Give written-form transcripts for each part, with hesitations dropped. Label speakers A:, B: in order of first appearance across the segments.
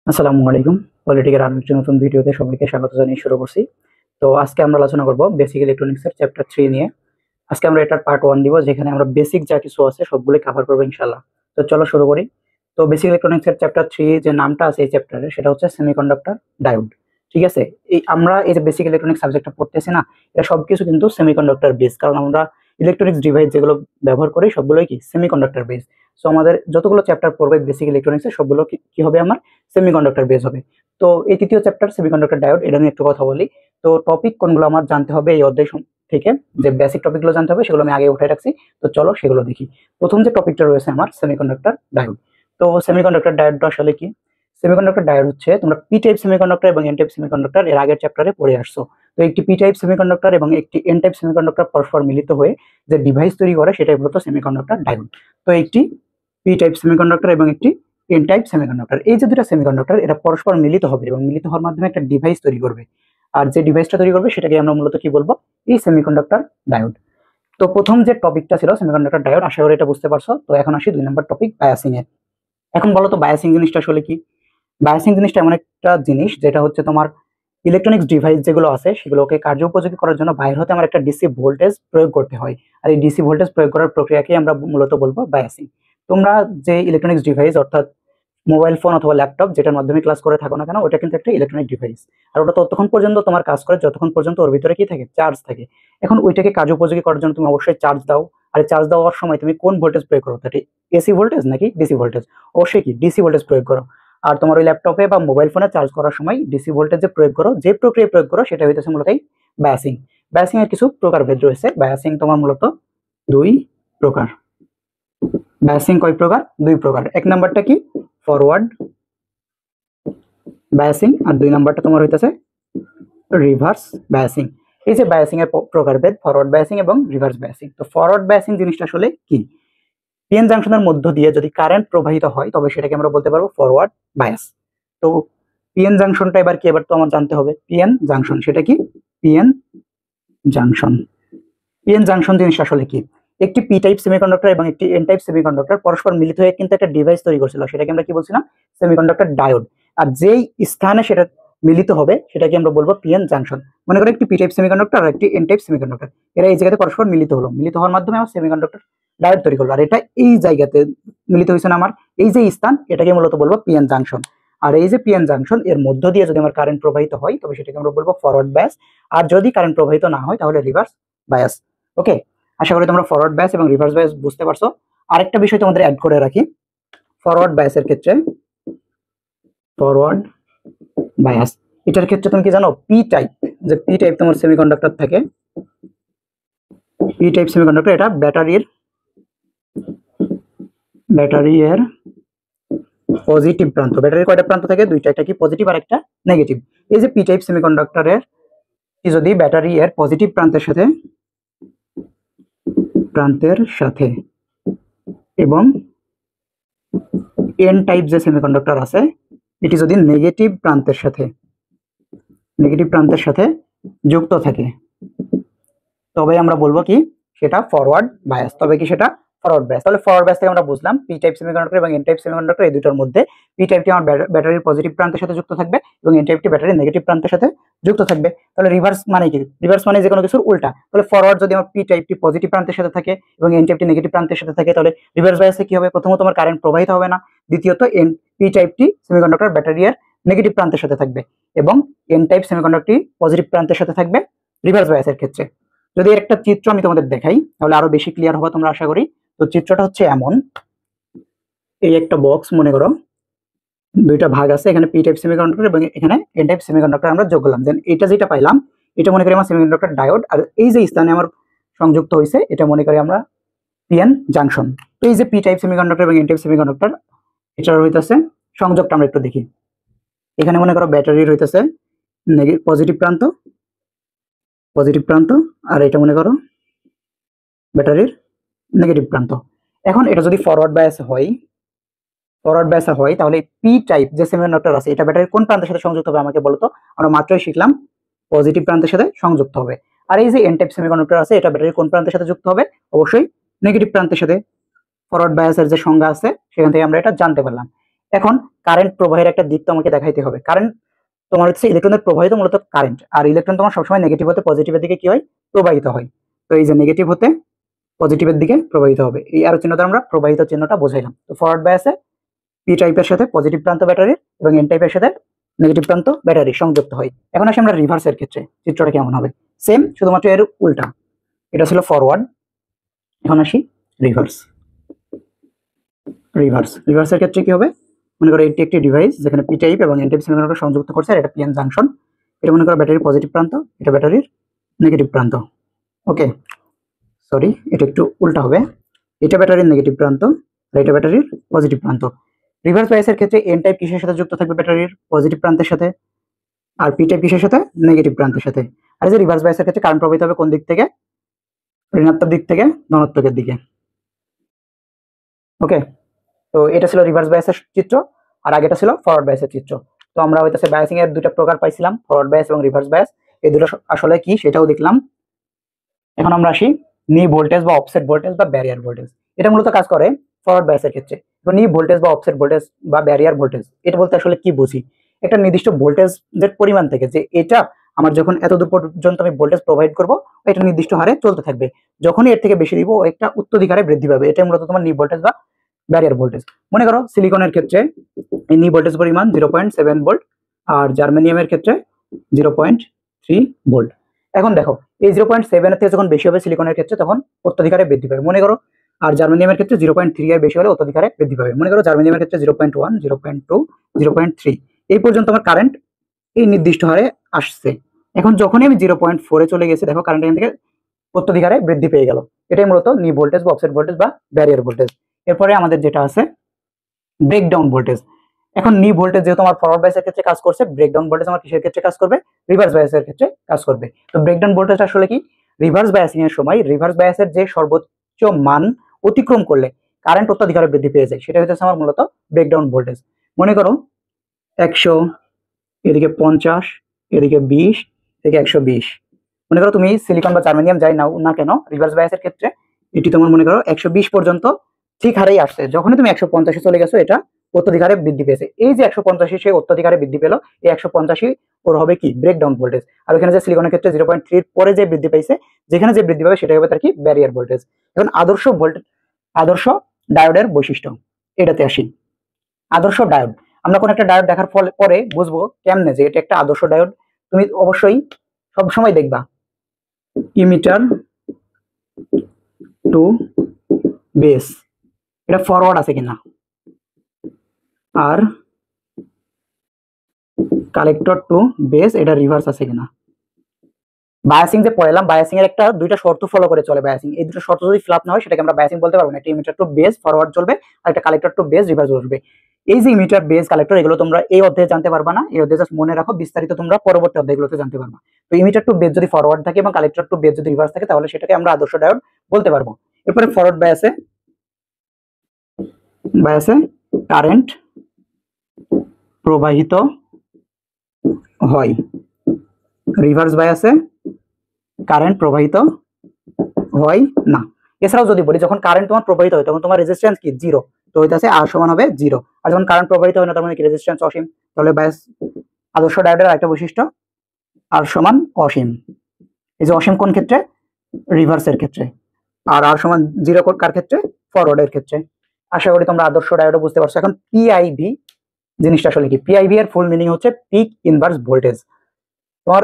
A: আসসালামু আলাইকুম। পলিটিক্যাল আরো একটি নতুন ভিডিওতে সবাইকে স্বাগত জানিয়ে শুরু করছি। তো আজকে আমরা আলোচনা করব বেসিক ইলেকট্রনিক্স এর চ্যাপ্টার 3 নিয়ে। আজকে আমরা এটার পার্ট 1 দিব, যেখানে আমরা বেসিক যা কিছু আছে সবগুলোই কভার করব ইনশাআল্লাহ। তো চলো শুরু করি। তো বেসিক ইলেকট্রনিক্স এর চ্যাপ্টার 3 যে নামটা আছে এই চ্যাপ্টারে, সেটা হচ্ছে সেমিকন্ডাক্টর ডায়োড। ঠিক আছে? আমরা এই যে বেসিক ইলেকট্রনিক্স সাবজেক্টটা পড়তেছি না, এটা সবকিছু কিন্তু সেমিকন্ডাক্টর বেস, কারণ আমরা ইলেকট্রনিক্স ডিভাইস যেগুলো ব্যবহার করি সবগুলোই কি সেমিকন্ডাক্টর বেস। সো আমাদের যতগুলো চ্যাপ্টার পড়বে বেসিক ইলেকট্রনিক্স এর সবগুলো কি হবে, আমার সেমিকন্ডাক্টর বেস হবে। তো এই তৃতীয় চ্যাপ্টার সেমিকন্ডাক্টর ডায়োড, এটা নিয়ে একটু কথা বলি। তো টপিক কোনগুলো আমার জানতে হবে এই অধ্যায় থেকে, যে বেসিক টপিকগুলো জানতে হবে সেগুলো আমি আগে উঠে রাখছি। তো চলো সেগুলো দেখি। প্রথম যে টপিকটা রয়েছে আমার সেমিকন্ডাক্টর ডায়োড। তো সেমিকন্ডাক্টর ডায়োডটা আসলে কি? সেমিকন্ডাক্টর ডায়োড হচ্ছে, তোমরা পি টাইপ সেমিকন্ডাক্টর এবং এন টাইপ সেমিকন্ডাক্টর এর আগের চ্যাপ্টারে পড়ে আসছো। তো একটি পি টাইপ সেমিকন্ডাক্টর এবং একটি এন টাইপ সেমিকন্ডাক্টর পরস্পর মিলিত হয়ে যে ডিভাইস তৈরি করে সেটাই মূলত সেমিকন্ডাক্টর ডায়োড। তো একটি পি টাইপ সেমিকন্ডাক্টর এবং একটি এন টাইপ সেমিকন্ডাক্টর, এই যে দুটো সেমিকন্ডাক্টর, এটা পরস্পর মিলিত হবে এবং মিলিত হওয়ার মাধ্যমে একটা ডিভাইস তৈরি করবে। আর যে ডিভাইসটা তৈরি করবে সেটাকে আমরা মূলত কি বলবো? এই সেমিকন্ডাক্টর ডায়োড। তো প্রথম যে টপিকটা ছিল সেমিকন্ডাক্টর ডায়োড, আশা করি এটা বুঝতে পারছো। তো এখন আসি 2 নম্বর টপিক, বায়াসিং এ। এখন বলো তো বায়াসিং জিনিসটা আসলে কি? বায়াসিং জিনিসটা এমন একটা জিনিস যেটা হচ্ছে তোমার ইলেকট্রনিক্স ডিভাইস যেগুলো আছে সেগুলোকে কার্যোপযোগী করার জন্য বাইরে হতে আমার একটা ডিসি ভোল্টেজ প্রয়োগ করতে হয়। আর এই ডিসি ভোল্টেজ প্রয়োগ করার প্রক্রিয়াকে আমরা মূলত বলবো বায়াসিং। তোমরা যে ইলেকট্রনিক্স ডিভাইস, অর্থাৎ মোবাইল ফোন অথবা ল্যাপটপ যেটার মাধ্যমে ক্লাস করে থাকো না কেন, ওটা কিন্তু একটা ইলেকট্রনিক ডিভাইস। আর ওটা ততক্ষণ পর্যন্ত তোমার কাজ করে যতক্ষণ পর্যন্ত ওর ভিতরে কি থাকে, চার্জ থাকে। এখন ওইটাকে কার্যোপযোগী করার জন্য তুমি অবশ্যই চার্জ দাও। আর চার্জ দেওয়ার সময় তুমি কোন ভোল্টেজ প্রয়োগ করো, তাহলে এসি ভোল্টেজ নাকি ডিসি ভোল্টেজ? অবশ্যই কি ডিসি ভোল্টেজ প্রয়োগ করো। আর তোমার ওই ল্যাপটপে বা মোবাইল ফোনে চার্জ করার সময় ডিসি ভোল্টেজ যে প্রয়োগ করো, যে প্রক্রিয়া প্রয়োগ করো, সেটা হইতেছে মূলত বায়াসিং। বায়াসিং এর কিছু প্রকারভেদ রয়েছে। বায়াসিং তোমার মূলত 2 প্রকার। বায়াসিং কয় প্রকার? 2 প্রকার। এক নাম্বারটা কি? Forward biasing. আর 2 নাম্বারটা তোমার হইতেছে রিভার্স বায়াসিং। এই যে বায়াসিং এর প্রকারভেদ, ফরওয়ার্ড বায়াসিং এবং রিভার্স বায়াসিং। তো ফরওয়ার্ড বায়াসিং জিনিসটা আসলে কি? পিএন জাংশনের মধ্য দিয়ে যদি কারেন্ট প্রবাহিত হয় তবে সেটাকে আমরা বলতে পারবো ফরওয়ার্ড বায়াস। তো পিএন জাংশনটা এবার কি, এবার তো আমার জানতে হবে পিএন জাংশন সেটা কি। পিএন জাংশন, পিএন জাংশন জিনিসটা আসলে কি? একটি পি টাইপ সেমিকন্ডাক্টর এবং একটি এন টাইপ সেমিকন্ডাক্টর পরস্পর মিলিত হয়ে কিন্তু একটা ডিভাইস তৈরি করছিল, সেটাকে আমরা কি বলছিলাম? Semiconductor diode. আর যেই স্থানে সেটা মিলিত হবে সেটাকে আমরা বলবো পিএন জাংশন। মনে করো একটি পি টাইপ সেমিকন্ডাক্টর আর একটি এন টাইপ সেমিকন্ডাক্টর, এরা এই জায়গাতে পরস্পর মিলিত হলো, মিলিত হওয়ার মাধ্যমে আমার সেমিকন্ডাক্টর ডায়োড তৈরি করলো। আর এটা এই জায়গাতে মিলিত হয়েছে না আমার, এই যে স্থান, এটাকে মূলত বলবো পিএন জাংশন। আর এই যে পিএন জাংশন, এর মধ্য দিয়ে যদি আমার কারেন্ট প্রবাহিত হয় তবে সেটাকে আমরা বলবো ফরওয়ার্ড বায়াস। আর যদি কারেন্ট প্রবাহিত না হয় তাহলে রিভার্স বায়াস। ওকে, আশা করি তোমরা ফরওয়ার্ড বায়াস এবং রিভার্স বায়াস বুঝতে পারছো। আরেকটা বিষয় তোমাদের অ্যাড করে রাখি। ফরওয়ার্ড বায়াসের ক্ষেত্রে, ফরওয়ার্ড বায়াস এটার ক্ষেত্রে তুমি কি জানো? পি টাইপ, যে পি টাইপ তোমার সেমিকন্ডাক্টর থাকে, পি টাইপ সেমিকন্ডাক্টর, এটা ব্যাটারির পজিটিভ প্রান্ত। ব্যাটারির কয়টা প্রান্ত থাকে? দুইটা, একটা কি পজিটিভ আর একটা নেগেটিভ। এই যে পি টাইপ সেমিকন্ডাক্টরের কি, যদি ব্যাটারি এর পজিটিভ প্রান্তের সাথে এবং এন টাইপ যে সেমিকন্ডাক্টর আছে এটি যদি নেগেটিভ প্রান্তের সাথে যুক্ত থাকে, তবে আমরা বলবো কি সেটা ফরওয়ার্ড বায়াস। তবে কি সেটা ফরওয়ার্ড বায়াস। তাহলে ফরওয়ার্ড বায়াস থেকে আমরা বুঝলাম পি টাইপ সেমিকন্ডাক্টর এবং এন টাইপ সেমিকন্ডাক্টর, এই দুটোর মধ্যে পি টাইপটি আমার ব্যাটারির পজিটিভ প্রান্তের সাথে যুক্ত থাকবে এবং এন টাইপটি ব্যাটারির নেগেটিভ প্রান্তের সাথে যুক্ত থাকবে। তাহলে রিভার্স মানে কি? রিভার্স মানে যে কোনো কিছুর উল্টা। তাহলে ফরওয়ার্ড যদি আমার পি টাইপটি পজিটিভ প্রান্তের সাথে থাকে এবং এন টাইপটি নেগেটিভ প্রান্তের সাথে থাকে, তাহলে রিভার্স বায়াসে কি হবে? প্রথমত আমার কারেন্ট প্রবাহিত হবে না, দ্বিতীয়ত পি টাইপটি সেমিকন্ডাক্টর ব্যাটারির নেগেটিভ প্রান্তের সাথে থাকবে এবং এন টাইপ সেমিকন্ডাক্টরটি পজিটিভ প্রান্তের সাথে থাকবে রিভার্স বায়াসের ক্ষেত্রে। যদি এর একটা চিত্র আমি তোমাদের দেখাই তাহলে আরো বেশি ক্লিয়ার হবে তোমরা আশা করি। তো চিত্রটা হচ্ছে এমন, এই একটা বক্স মনে করো, দুইটা ভাগ আছে, এখানে পি টাইপ সেমিকন্ডাক্টর এবং এখানে এন টাইপ সেমিকন্ডাক্টর আমরা যোগ করলাম। দেন এটা যেটা পাইলাম এটা মনে করি আমার সেমিকন্ডাক্টর ডায়োড। আর এই যে স্থানে আমার সংযুক্ত হয়েছে এটা মনে করি আমরা পিএন জাংশন। তো এই যে পি টাইপ সেমিকন্ডাক্টর এবং এন টাইপ সেমিকন্ডাক্টর, এটার হইতেছে সংযোগটা আমরা একটু দেখি। এখানে মনে করো ব্যাটারির হইতেছে পজিটিভ প্রান্ত আর এটা মনে করো ব্যাটারির নেগেটিভ প্রান্ত। এখন এটা যদি ফরওয়ার্ড বায়াসে হয় তাহলে পি টাইপ যে সেমিকন্ডাক্টর আছে এটা ব্যাটারির কোন প্রান্তের সাথে সংযুক্ত হবে আমাকে বলতো? আমরা মাত্রই শিখলাম পজিটিভ প্রান্তের সাথে সংযুক্ত হবে। আর এই যে এন টাইপ সেমিকন্ডাক্টর আছে এটা ব্যাটারির কোন প্রান্তের সাথে যুক্ত হবে? অবশ্যই নেগেটিভ প্রান্তের সাথে। ফরওয়ার্ড বায়াসের যে সংজ্ঞা আছে সেখান থেকে আমরা এটা জানতে পারলাম। এখন কারেন্ট প্রবাহের একটা দিক তো আমাকে দেখাইতে হবে। কারেন্ট তোমার হচ্ছে ইলেকট্রনের প্রবাহিত মূলত কারেন্ট, আর ইলেকট্রন তোমার সবসময় নেগেটিভ হতে পজিটিভের দিকে কি হয়, প্রবাহিত হয়। তো এই যে নেগেটিভ হতে পজিটিভের দিকে প্রবাহিত হবে, এই অ্যারো চিহ্ন দ্বারা আমরা প্রবাহিত চিহ্নটা বোঝাইলাম। তো ফরওয়ার্ড বায়াসে পি টাইপের সাথে পজিটিভ প্রান্ত ব্যাটারির এবং এন টাইপের সাথে নেগেটিভ প্রান্ত ব্যাটারি সংযুক্ত হয়। এখন আসি আমরা রিভার্সের ক্ষেত্রে, চিত্রটা কেমন হবে, সেম শুধুমাত্র এর উল্টা। এটা ছিল ফরওয়ার্ড, এখন আসি রিভার্স। রিভার্সের ক্ষেত্রে কি হবে, মনে করো এটি একটি ডিভাইস যেখানে পি টাইপ এবং এন টাইপ সেমিকন্ডাক্টর সংযুক্ত করছে, আর এটা পিএন জাংশন। এটা মনে করো ব্যাটারির পজিটিভ প্রান্ত, এটা ব্যাটারির নেগেটিভ প্রান্ত। ওকে, সরি এটা একটু উল্টা হবে, এটা ব্যাটারির নেগেটিভ প্রান্ত আর এটা ব্যাটারির পজিটিভ প্রান্ত। রিভার্স বায়াসের ক্ষেত্রে এন টাইপ কিসের সাথে যুক্ত থাকবে, ব্যাটারির পজিটিভ প্রান্তের সাথে, আর পি টাইপ কিসের সাথে, নেগেটিভ প্রান্তের সাথে। আর এই যে রিভার্স বায়াসের ক্ষেত্রে কারেন্ট প্রবাহিত হবে কোন দিক থেকে, ঋণাত্মক দিক থেকে ধনাত্মকের দিকে। ওকে, তো এটা ছিল রিভার্স বায়াসের চিত্র, আর আগেটা ছিল ফরওয়ার্ড বায়াসের চিত্র। তো আমরা হইতেছে বায়াসিং এর দুইটা প্রকার পাইছিলাম, ফরওয়ার্ড বায়াস এবং রিভার্স বায়াস। এই দুটো আসলে কি সেটাও দেখলাম। এখন আমরা আসি নি ভোল্টেজ বা অফসেট ভোল্টেজ বা ব্যারিয়ার ভোল্টেজ। এটা মূলত কাজ করে ফরওয়ার্ড বায়াসের ক্ষেত্রে। তো নি ভোল্টেজ বা অফসেট ভোল্টেজ বা ব্যারিয়ার ভোল্টেজ, এটা বলতে আসলে কি বুঝি, একটা নির্দিষ্ট ভোল্টেজের পরিমাণ থেকে, যে এটা আমার যখন এত দূর পর্যন্ত আমি ভোল্টেজ প্রোভাইড করবো, এটা নির্দিষ্ট হারে চলতে থাকবে। যখনই এর থেকে বেশি দিব, একটা উত্তরাধিকারে বৃদ্ধি পাবে। এটা মূলত তোমার নি ভোল্টেজ বা ব্যারিয়ার ভোল্টেজ। মনে করো সিলিকনের ক্ষেত্রে এই নি ভোল্টেজ পরিমাণ 0.7 ভোল্ট, আর জার্মেনিয়ামের ক্ষেত্রে 0.3 ভোল্ট। এখন দেখো এই 0.7 এর থেকে যখন বেশি হবে সিলিকনের ক্ষেত্রে, তখন অত্যাধিকারে বৃদ্ধি পাবে মনে করো, আর জার্মেনিয়ামের ক্ষেত্রে 0.3 এর বেশি হলে অত্যাধিকারে বৃদ্ধি পাবে। মনে করো জার্মেনিয়ামের ক্ষেত্রে 0.1, 0.2, 0.3 এই পর্যন্ত আমার কারেন্ট এই নির্দিষ্ট হারে আসছে। এখন যখনই আমি 0.4 এ চলে গেছি, দেখো কারেন্ট এখান থেকে অত্যাধিকারে বৃদ্ধি পেয়ে গেল। এটাই মূলত নি ভোল্টেজ বা অফসেট ভোল্টেজ বা ব্যারিয়ার ভোল্টেজ। এরপরে আমাদের যেটা আছে ব্রেকডাউন ভোল্টেজ। এখন নি ভোল্টেজ যেহেতু আমার ফরওয়ার্ড বায়াসের ক্ষেত্রে কাজ করছে, ব্রেকডাউন ভোল্টেজ আমার কিসের ক্ষেত্রে কাজ করবে, রিভার্স বায়াসের ক্ষেত্রে কাজ করবে। তো ব্রেকডাউন ভোল্টেজ আসলে কি, রিভার্স বায়াসিং এর সময় রিভার্স বায়াসের যে সর্বোচ্চ মান অতিক্রম করলে কারেন্ট অত্যাধিকারে বৃদ্ধি পেয়ে যায়, সেটা হচ্ছে আমার মূলত ব্রেকডাউন ভোল্টেজ। মনে করো 100, এদিকে 50, এদিকে 20, এদিকে 120। মনে করো তুমি সিলিকন বা জার্মেনিয়াম যাই নাও না কেন, রিভার্স বায়াসের ক্ষেত্রে এটি তোমার মনে করো 120 পর্যন্ত ঠিক হারেই আসছে। যখনই তুমি 150 চলে গেছো, এটা অত্যাধিকারে বৃদ্ধি পেয়েছে। এই যে 150 সে অত্যাধিকারে বৃদ্ধি পেলো, এই 150 ওর হবে কি ব্রেকডাউন ভোল্টেজ। আর ওখানে যে সিলিকনের ক্ষেত্রে 0.3 এর পরে যে বৃদ্ধি পাইছে, যেখানে যে বৃদ্ধি পাবে সেটাই হবে তার কি ব্যারিয়ার ভোল্টেজ। এখন আদর্শ ডায়োডের বৈশিষ্ট্য, এটাতে আসি। আদর্শ ডায়োড, আমরা কোন একটা ডায়োড দেখার পরে বুঝবো কেমনে যে এটা একটা আদর্শ ডায়োড। তুমি অবশ্যই সব সময় দেখবা ইমিটার টু বেস এটা ফরওয়ার্ড আছে কিনা, আর কালেক্টর টু বেস এটা রিভার্স আছে কিনা। বায়াসিং যে পড়লাম, বায়াসিং এর একটা দুইটা শর্ত ফলো করে চলে বায়াসিং। এই দুটো শর্ত যদি ফিল আপ না হয়, সেটাকে আমরা বায়াসিং বলতে পারবো না। একটা ইমিটার টু বেস ফরওয়ার্ড চলবে, আর একটা কালেক্টর টু বেস রিভার্স চলবে। এই যে ইমিটার বেস কালেক্টর, এগুলো তোমরা এই অধ্যায়ে জানতে পারবা না, এই অধ্যায়ে জাস্ট মনে রাখো, বিস্তারিত তোমরা পরবর্তী অধ্যায়গুলোতে জানতে পারবা। তো ইমিটার টু বেস যদি ফরওয়ার্ড থাকে এবং কালেক্টর টু বেস যদি রিভার্স থাকে, তাহলে সেটাকে আমরা আদর্শ ডায়োড বলতে পারবো। এরপরে ফরওয়ার্ড বায়াসে কারেন্ট প্রবাহিত হয়, রিভার্স বায়াসে কারেন্ট প্রবাহিত হয় না। এছাড়াও যদি বলি, যখন কারেন্ট তোমার প্রবাহিত হয় তখন তোমার রেজিস্ট্যান্স কি, জিরো। তো হইতাছে আর সমান হবে জিরো। আর যখন কারেন্ট প্রবাহিত হয় না, তার মানে কি রেজিস্ট্যান্স অসীম। তাহলে বায়াস আদর্শ ডায়োডের আরেকটা বৈশিষ্ট্য আর সমান অসীম। এই যে অসীম কোন ক্ষেত্রে, রিভার্সের ক্ষেত্রে। আর সমান জিরো কার ক্ষেত্রে, ফরওয়ার্ডের ক্ষেত্রে। আশা করি তোমরা আদর্শ ডায়োডও বুঝতে পারছো। এখন পিআইভি জিনিসটা আসলে কি, পিআইভি এর ফুল মিনিং হচ্ছে পিক ইনভার্স ভোল্টেজ। তোমার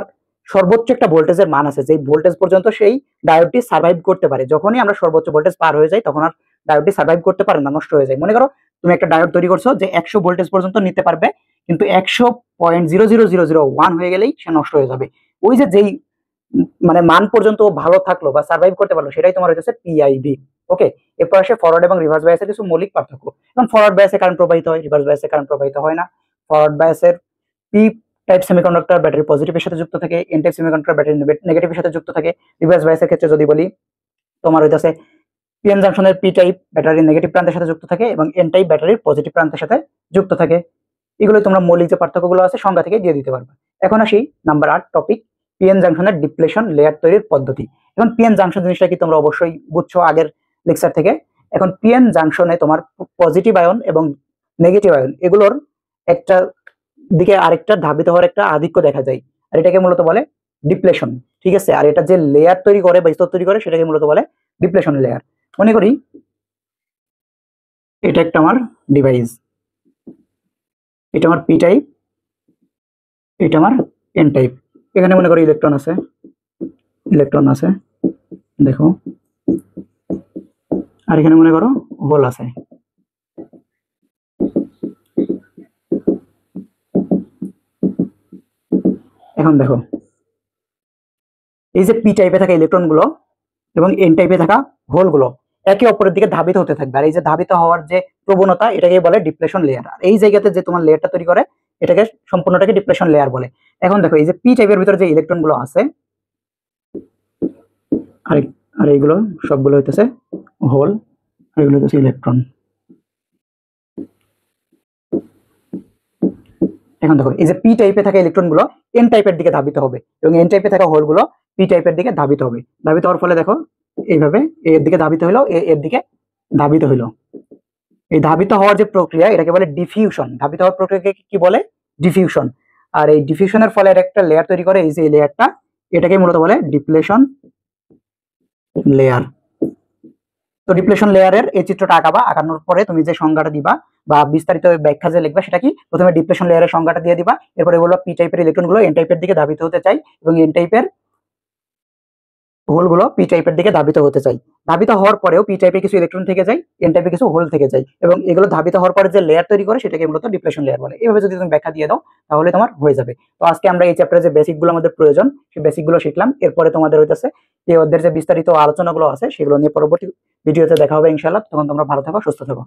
A: সর্বোচ্চ একটা ভোল্টেজের মান আছে, যে ভোল্টেজ পর্যন্ত সেই ডায়োডটি সার্ভাইভ করতে পারে। যখনই আমরা সর্বোচ্চ ভোল্টেজ পার হয়ে যাই, তখন আর ডায়োডটি সার্ভাইভ করতে পারে না, নষ্ট হয়ে যায়। মনে করো তুমি একটা ডায়োড তৈরি করছো যে 100 ভোল্টেজ পর্যন্ত নিতে পারবে, কিন্তু 100.00001 হয়ে গেলেই সে নষ্ট হয়ে যাবে। ওই যে যেই মানে মান পর্যন্ত ভালো থাকলো বা সার্ভাইভ করতে পারলো, সেটাই তোমার হচ্ছে পিআইভি। ওকে, এরপর আসে ফরওয়ার্ড এবং রিভার্স বায়াসের কিছু মৌলিক পার্থক্য। এবং ফরওয়ার্ড বায়াসে কারেন্ট প্রবাহিত হয়, রিভার্স বায়াসে কারেন্ট প্রবাহিত হয় না। ফরওয়ার্ড বায়াসের পি টাইপ সেমিকন্ডাক্টর ব্যাটারি পজিটিভের সাথে যুক্ত থাকে, এন টাইপ সেমিকন্ডাক্টর ব্যাটারি নেগেটিভের সাথে যুক্ত থাকে। রিভার্স বায়াসের ক্ষেত্রে যদি বলি, তোমার হইতাছে পিএন জাংশনের পি টাইপ ব্যাটারি নেগেটিভ প্রান্তের সাথে যুক্ত থাকে এবং এন টাইপ ব্যাটারির পজিটিভ প্রান্তের সাথে যুক্ত থাকে। এগুলো তোমরা মৌলিক যে পার্থক্যগুলো আছে সংজ্ঞা থেকে দিয়ে দিতে পারবে। এখন আসি নাম্বার 8 টপিক, পিএন জাংশনের ডিপ্লেশন লেয়ার তৈরির পদ্ধতি। এখন পিএন জাংশন জিনিসটা কি তোমরা অবশ্যই বুঝছো আগের লেকচার থেকে। এখন পিএন জাংশনে তোমার পজিটিভ আয়ন এবং নেগেটিভ আয়ন, এগুলোর একটা দিকে আরেকটা ধাবিত হওয়ার একটা আধিক্য দেখা যায়, আর এটাকে মূলত বলে ডিপ্লেশন। ঠিক আছে, আর এটা যে লেয়ার তৈরি করে বা স্তর তৈরি করে সেটাকে মূলত বলে ডিপ্লেশন লেয়ার। মনে করি এটা একটা আমার ডিভাইস, এটা আমার পি টাইপ, এটা আমার এন টাইপ। এখানে মনে করি ইলেকট্রন আছে, দেখো, আর এখানে মনে করো হোল আছে। এখন দেখো এই যে পি টাইপে থাকা ইলেকট্রন গুলো এবং এন টাইপে থাকা হোল গুলো একে অপরের দিকে ধাবিত হতে থাকবে, আর এই যে ধাবিত হওয়ার যে প্রবণতা এটাকে বলে ডিপ্লেশন লেয়ার। আর এই জায়গাতে যে তোমার লেয়ারটা তৈরি করে এটাকে সম্পূর্ণটাকে ডিপ্লেশন লেয়ার বলে। এখন দেখো এই যে পি টাইপের ভিতরে যে ইলেকট্রন গুলো আছে আর আর এইগুলো সবগুলো হইতেছে হোল, আর এগুলো হইতেছে ইলেকট্রন। এখন দেখো এই যে পি টাইপে থাকা ইলেকট্রন গুলো এন টাইপের দিকে ধাবিত হবে এবং এন টাইপে থাকা হোল গুলো পি টাইপের দিকে ধাবিত হবে। ধাবিত হওয়ার ফলে দেখো এইভাবে এর দিকে ধাবিত হইলো, এর দিকে ধাবিত হইলো। এই ধাবিত হওয়ার যে প্রক্রিয়া এটাকে বলে ডিফিউশন। ধাবিত হওয়ার প্রক্রিয়াকে কি বলে? ডিফিউশন। আর এই ডিফিউশনের ফলে একটা লেয়ার তৈরি করে, এই যে লেয়ারটা এটাকে মূলত বলে ডিপ্লেশন লেয়ার। তো ডিপ্লেশন লেয়ারের এই চিত্রটা আঁকাবা, আঁকানোর পরে তুমি যে সংজ্ঞাটা দিবা বা বিস্তারিত ব্যাখ্যা যে লিখবা সেটা কি, প্রথমে ডিপ্লেশন লেয়ারের সংজ্ঞাটা দিয়ে দিবা, এরপরে বলবা পি টাইপের ইলেকট্রন গুলো এন টাইপের দিকে ধাবিত হতে চাই এবং এন টাইপের হোল গুলো পি টাইপের দিকে ধাবিত হতে চাই। ধাবিত হওয়ার পরেও পি টাইপে কিছু ইলেকট্রন থেকে যায়, এন টাইপে কিছু হোল থেকে যায় এবং এগুলো ধাবিত হওয়ার পরে যে লেয়ার তৈরি করে সেটাকে মূলত ডিপ্লেশন লেয়ার বলে। এইভাবে যদি তুমি ব্যাখ্যা দিয়ে দাও তাহলে তোমার হয়ে যাবে। তো আজকে আমরা এই চ্যাপ্টারে যে বেসিক গুলো আমাদের প্রয়োজন সেই বেসিক গুলো শিখলাম। এরপরে তোমাদের হইতেছে এই অধ্যায়ের যে বিস্তারিত আলোচনাগুলো আছে সেগুলো নিয়ে পরবর্তী ভিডিওতে দেখা হবে ইনশাআল্লাহ। তখন তোমরা ভালো থাকো, সুস্থ থাকো।